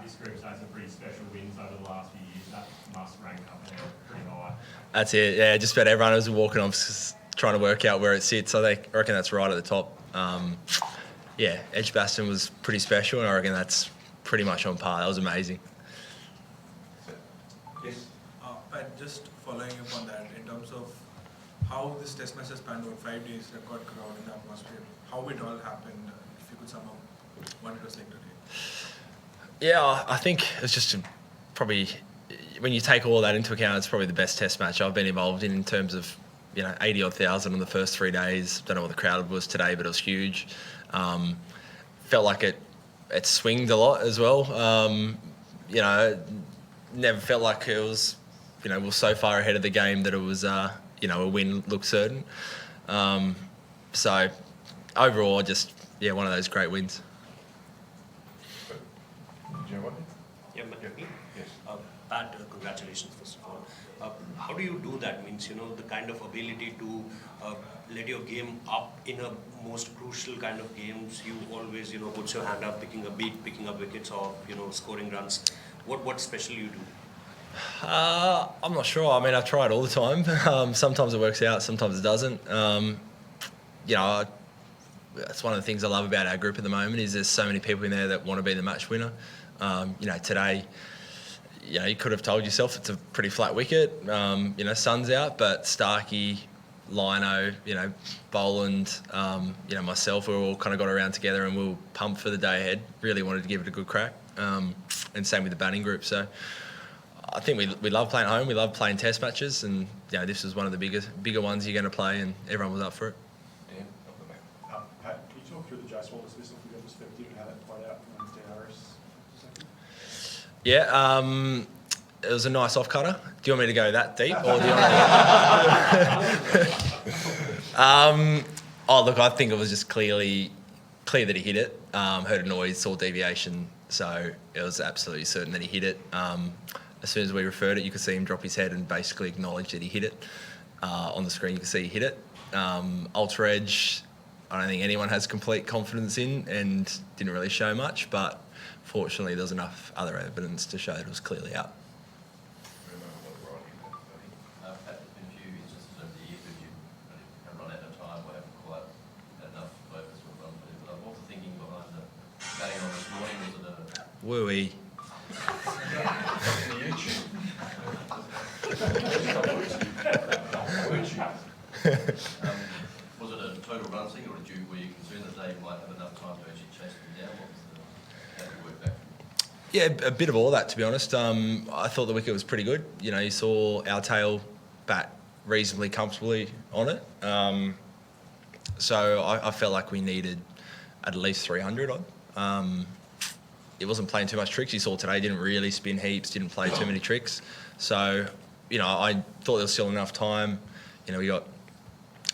this group's had some pretty special wins over the last few years. That must rank up there pretty high. That's it. Yeah, just about everyone who's walking off trying to work out where it sits. I reckon that's right at the top. Yeah, Edgbaston was pretty special, and I reckon that's pretty much on par. That was amazing. Yes. Pat, just following up on that, in terms of how this test match has panned out, 5 days, record crowd in the atmosphere, how it all happened, if you could somehow, what it was like today. Yeah, I think it's just probably, when you take all that into account, it's probably the best test match I've been involved in terms of, 80-odd thousand on the first 3 days. Don't know what the crowd was today, but it was huge. Felt like it swinged a lot as well. Never felt like it was, we were so far ahead of the game that it was, a win looked certain. So overall, just, one of those great wins. Yeah, yes. Pat, congratulations first of all. How do you do that? Means, the kind of ability to let your game up in a most crucial kind of games. You always, put your hand up, picking up wickets or, scoring runs. What special you do? I'm not sure. I mean, I've tried all the time. Sometimes it works out, sometimes it doesn't. That's one of the things I love about our group at the moment is there's so many people in there that want to be the match winner. Today, you could have told yourself it's a pretty flat wicket. Sun's out, but Starkey, Lino, Boland, myself, we all kind of got around together and we were pumped for the day ahead. Really wanted to give it a good crack. And same with the batting group. So I think we love playing at home. We love playing test matches, and this was one of the bigger ones you're going to play, and everyone was up for it. Pat, can you talk through the Jace Wallace dismissal from your perspective and how that played out from DRS? Yeah, it was a nice off cutter. Do you want me to go that deep, or do you want to? Look, I think it was just clear that he hit it. Heard a noise, saw deviation, so it was absolutely certain that he hit it. As soon as we referred it, you could see him drop his head and basically acknowledge that he hit it. On the screen, you could see he hit it. Ultra Edge, I don't think anyone has complete confidence in, and didn't really show much, but fortunately there's enough other evidence to show that it was clearly out. Pat, there's been a few instances over the years where you have run out of time or haven't quite had enough focus or run for it. But what's the thinking behind the batting on this morning? Was it a... Woo-wee. Was it a total run thing, or were you concerned that they might have enough time to actually chase them down? How did you work back? Yeah, a bit of all that, to be honest. I thought the wicket was pretty good. You saw our tail bat reasonably comfortably on it. So I felt like we needed at least 300 odd. It wasn't playing too much tricks. You saw today, didn't really spin heaps, didn't play too many tricks. So, I thought there was still enough time. We got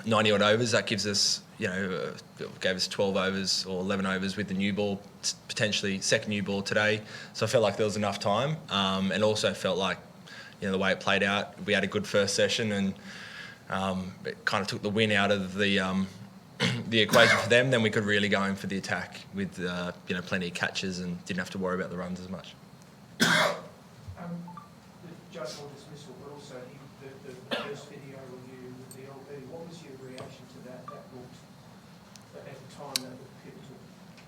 90 odd overs. That gives us, gave us 12 overs or 11 overs with the new ball, potentially second new ball today. So I felt like there was enough time, and also felt like, the way it played out, we had a good first session, and it kind of took the win out of the equation for them. Then we could really go in for the attack with plenty of catches and didn't have to worry about the runs as much. The Jace Wallace dismissal, but also the first video review with the LB. What was your reaction to that? That looked, at the time, that looked pivotal.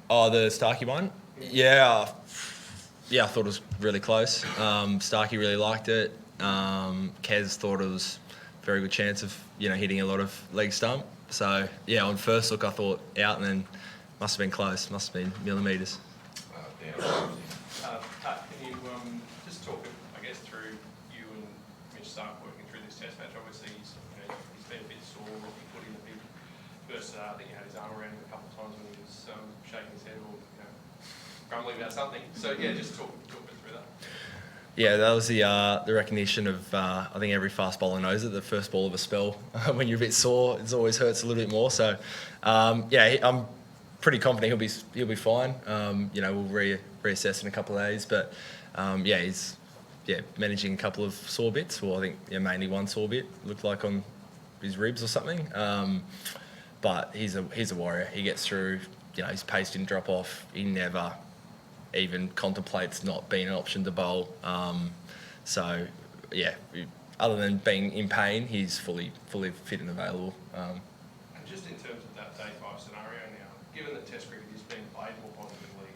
Oh, the Starkey one? Yeah, I thought it was really close. Starkey really liked it. Kez thought it was a very good chance of hitting a lot of leg stump. So yeah, on first look I thought out, and then must have been close. Must have been millimetres. Pat, can you just talk, I guess, through you and Mitch Starc working through this test match? Obviously, he's been a bit sore. He put in a big first. I think he had his arm around him a couple of times when he was shaking his head or grumbling about something. So yeah, just talk a bit through that. Yeah, that was the recognition of, I think every fast bowler knows it, the first ball of a spell. When you're a bit sore, it always hurts a little bit more. So, I'm pretty confident he'll be fine. We'll reassess in a couple of days. But, he's managing a couple of sore bits. Well, I think mainly one sore bit, looked like on his ribs or something. But he's a warrior. He gets through. His pace didn't drop off. He never even contemplates not being an option to bowl. So, yeah, other than being in pain, he's fully fit and available. And just in terms of that day 5 scenario now, given that Test cricket is being played more positively,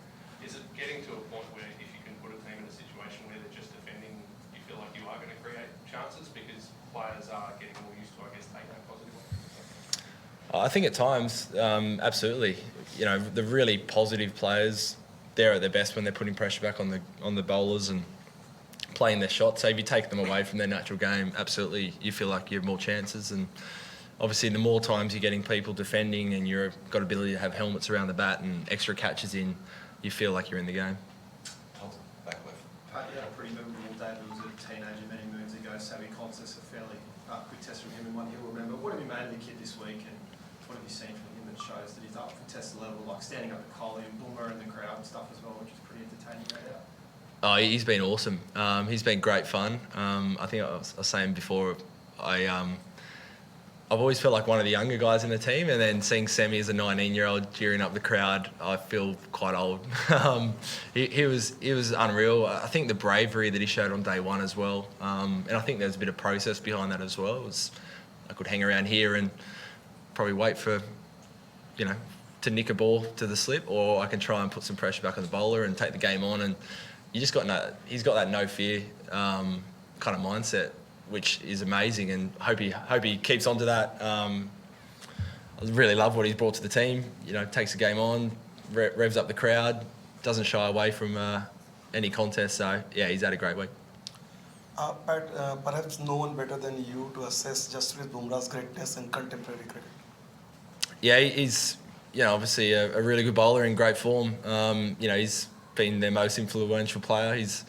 is it getting to a point where if you can put a team in a situation where they're just defending, you feel like you are going to create chances because players are getting more used to, I guess, taking that positively? I think at times, absolutely. You know, the really positive players, they're at their best when they're putting pressure back on the bowlers and playing their shots. So if you take them away from their natural game, absolutely, you feel like you have more chances. And obviously, the more times you're getting people defending and you've got ability to have helmets around the bat and extra catches in, you feel like you're in the game. Back left. Pat, you had a pretty memorable day. It was a teenager many moons ago. Savvy Constance, a fairly quick test from him and one he'll remember. What have you made of the kid this week, and what have you seen from him that shows that he's up for test level, like standing up at Collie and Boomer in the crowd and stuff as well, which is pretty entertaining no doubt. Oh, he's been awesome. He's been great fun. I think I was saying before, I've always felt like one of the younger guys in the team, and then seeing Semi as a 19-year-old cheering up the crowd, I feel quite old. He was unreal. I think the bravery that he showed on day one as well, and I think there's a bit of process behind that as well. I could hang around here and probably wait for, to nick a ball to the slip, or I can try and put some pressure back on the bowler and take the game on. And he's got that no fear kind of mindset, which is amazing, and hope he keeps on to that. I really love what he's brought to the team. Takes the game on, revs up the crowd, doesn't shy away from any contest. So yeah, he's had a great week. Pat, perhaps no one better than you to assess Jasprit Bumrah's greatness in contemporary cricket. Yeah, he's obviously a really good bowler in great form. He's been their most influential player. He's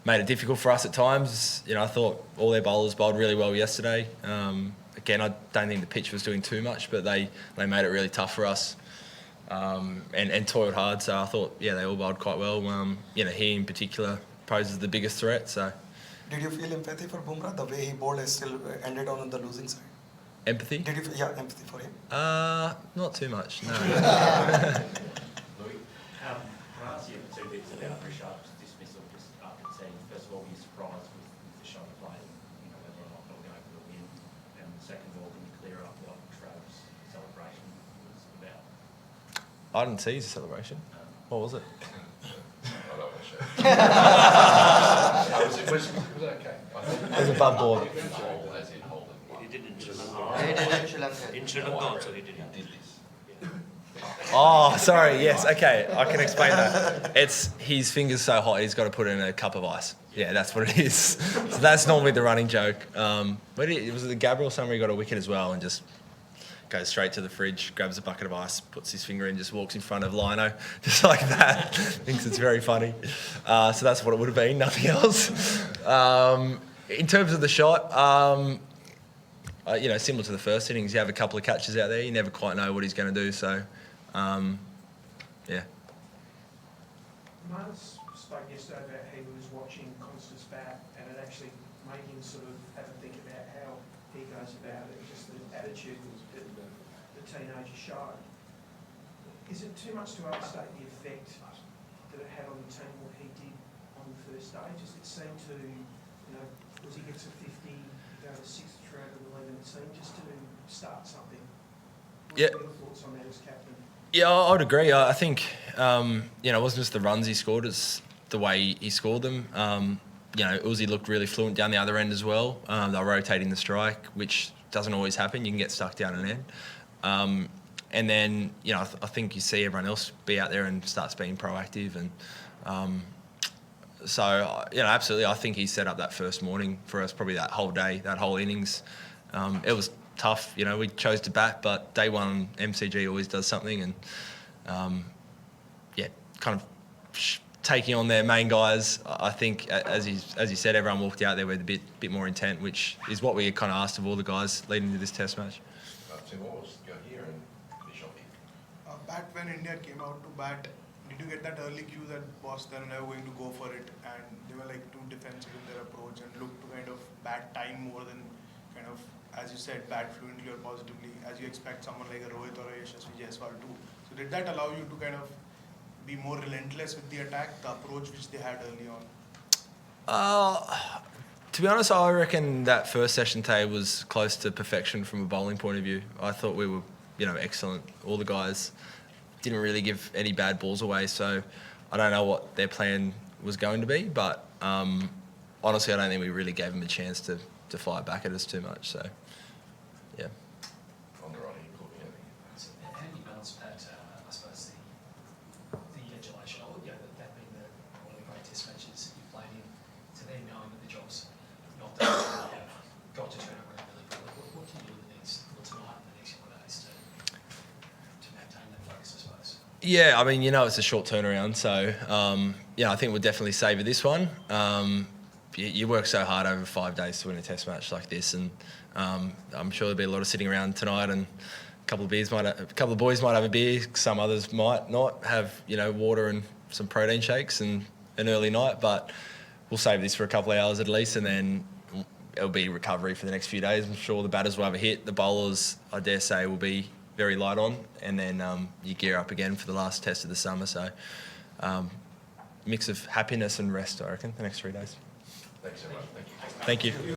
made it difficult for us at times. I thought all their bowlers bowled really well yesterday. Again, I don't think the pitch was doing too much, but they made it really tough for us and toiled hard. So I thought, yeah, they all bowled quite well. He in particular poses the biggest threat. So, did you feel empathy for Bumrah? The way he bowled has still ended on the losing side. Empathy? Did you feel, empathy for him? Not too much. No. Louis, can I ask you two bits about Rishabh's dismissal just after seeing? First of all, were you surprised with the shot of play, whether or not they'll go for the win? And second of all, can you clear up what Trav's celebration was about? I didn't see his celebration. What was it? I don't want to show. It was okay. It was above board. As in holding. He did in Sri Lanka. In Sri Lanka also he did. He did this. Oh, sorry. Yes. Okay. I can explain that. It's his finger's so hot he's got to put it in a cup of ice. Yeah, that's what it is. So that's normally the running joke. But it was the Gabriel somewhere he got a wicket as well and just goes straight to the fridge, grabs a bucket of ice, puts his finger in, just walks in front of Lino, just like that. Thinks it's very funny. So that's what it would have been, nothing else. In terms of the shot, similar to the first innings, you have a couple of catches out there, you never quite know what he's going to do. So, yeah. Marnus spoke yesterday about he was watching Constance bat, and it actually made him sort of have a think about how he goes about it, just the attitude that the teenager showed. Is it too much to overstate the effect that it had on the team what he did on the first day? Just it seemed to, was he gets a 50, go to 6th throughout the lead in the team, just to start something. What are your thoughts on that as captain? Yeah, I would agree. I think, it wasn't just the runs he scored, it's the way he scored them. Uzi looked really fluent down the other end as well. They were rotating the strike, which doesn't always happen. You can get stuck down an end. And then, I think you see everyone else be out there and starts being proactive. And so, absolutely, I think he set up that first morning for us, probably that whole day, that whole innings. It was tough. We chose to bat, but day one, MCG always does something. And, kind of taking on their main guys. I think, as you said, everyone walked out there with a bit more intent, which is what we kind of asked of all the guys leading to this Test match. Tim Walls, go here and finish off here. Pat, when India came out to bat, did you get that early cue that Boston were going to go for it, and they were like too defensive in their approach and looked to kind of bat time more than kind of, as you said, bat fluently or positively, as you expect someone like a Rohit or a Yashasvi Jaiswal to? So did that allow you to kind of be more relentless with the attack, the approach which they had early on? To be honest, I reckon that first session today was close to perfection from a bowling point of view. I thought we were, excellent. All the guys didn't really give any bad balls away, so I don't know what their plan was going to be, but honestly, I don't think we really gave them a chance to fire back at us too much. So, yeah. On the right, yeah. So how do you balance, Pat, I suppose, the adulation, or that being one of the great test matches that you've played in, to then knowing that the job's not done, you have got to turn around really quickly. What do you do tonight and the next couple of days to maintain that focus, I suppose? Yeah, I mean, it's a short turnaround, so I think we'll definitely savour this one. You work so hard over 5 days to win a test match like this, and I'm sure there'll be a lot of sitting around tonight, and a couple of boys might have a beer, some others might not have, water and some protein shakes and an early night, but we'll save this for a couple of hours at least, and then it'll be recovery for the next few days. I'm sure the batters will have a hit. The bowlers, I dare say, will be very light on, and then you gear up again for the last test of the summer. So mix of happiness and rest, I reckon, the next 3 days. Thanks so much. Thank you. Thank you.